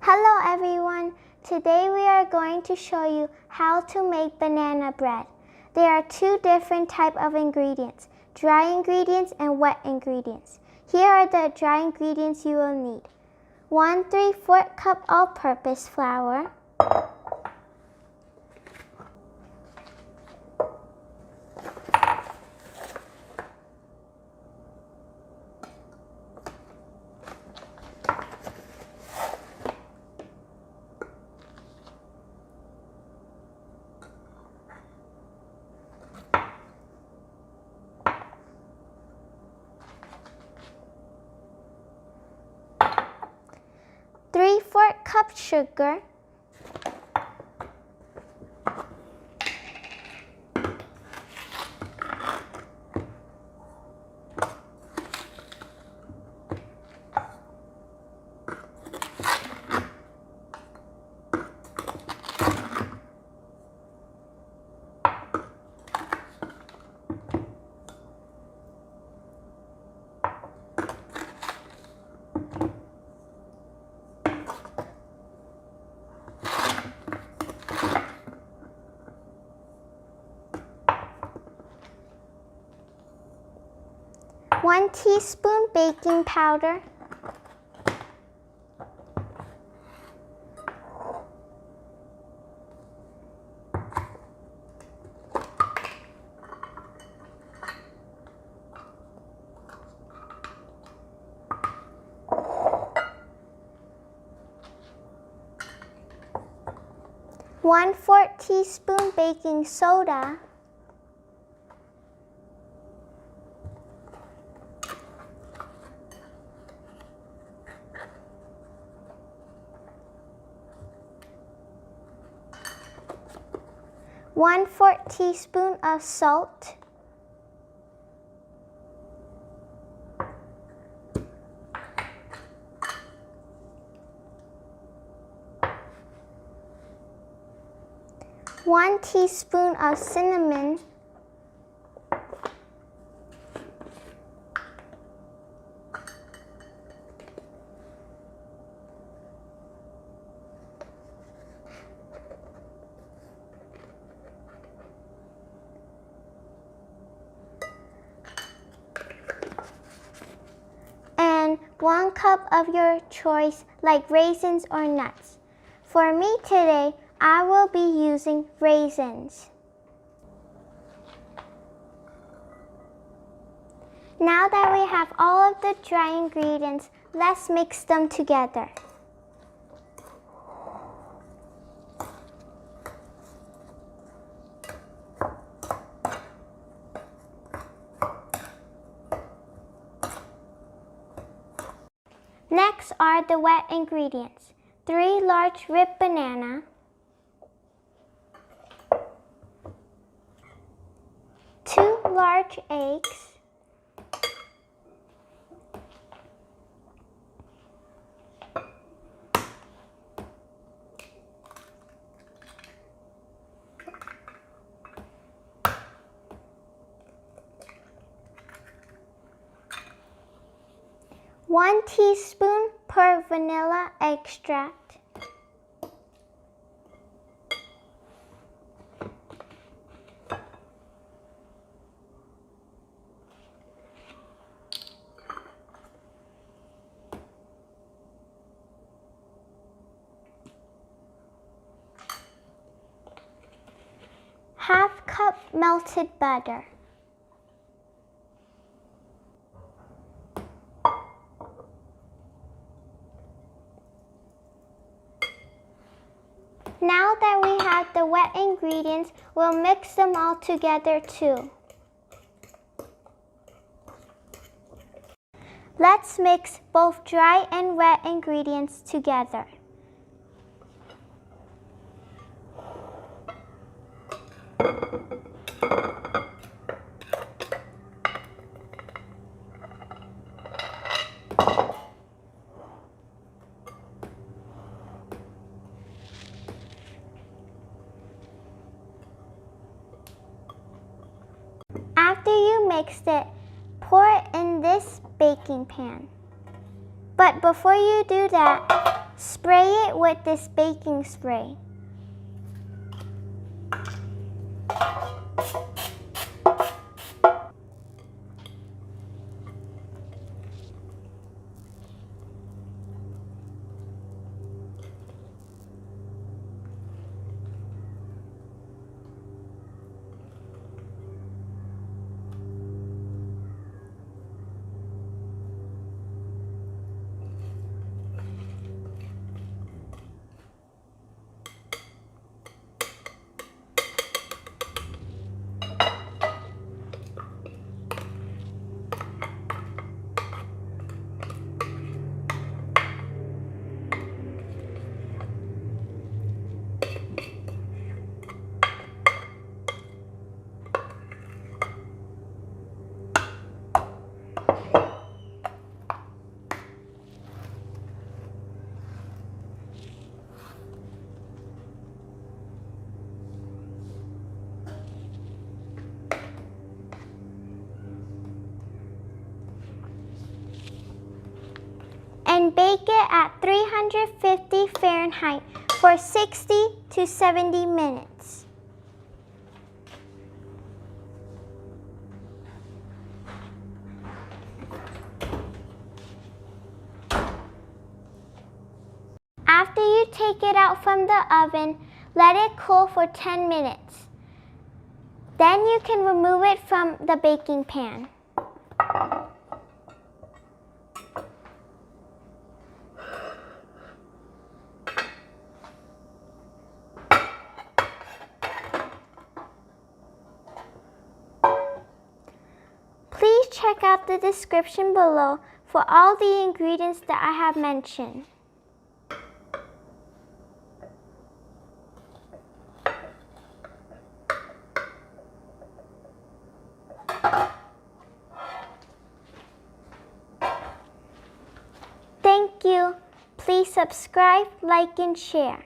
Hello everyone! Today we are going to show you how to make banana bread. There are two different types of ingredients, dry ingredients and wet ingredients. Here are the dry ingredients you will need. 1 3/4 cup all-purpose flour, 3/4 cup sugar, 1 teaspoon baking powder, 1/4 teaspoon baking soda, 1/4 teaspoon of salt, 1 teaspoon of cinnamon, 1 cup of your choice like raisins or nuts. For me today, I will be using raisins. Now that we have all of the dry ingredients, let's mix them together. Next are the wet ingredients. 3 large ripe banana, 2 large eggs, 1 teaspoon per vanilla extract, 1/2 cup melted butter, Now that we have the wet ingredients, we'll mix them all together too. Let's mix both dry and wet ingredients together. After you mixed it, pour it in this baking pan. But before you do that, Spray it with this baking spray. And bake it at 350 Fahrenheit for 60 to 70 minutes. After you take it out from the oven, let it cool for 10 minutes. Then you can remove it from the baking pan. Please check out the description below for all the ingredients that I have mentioned. Thank you. Please subscribe, like, and share.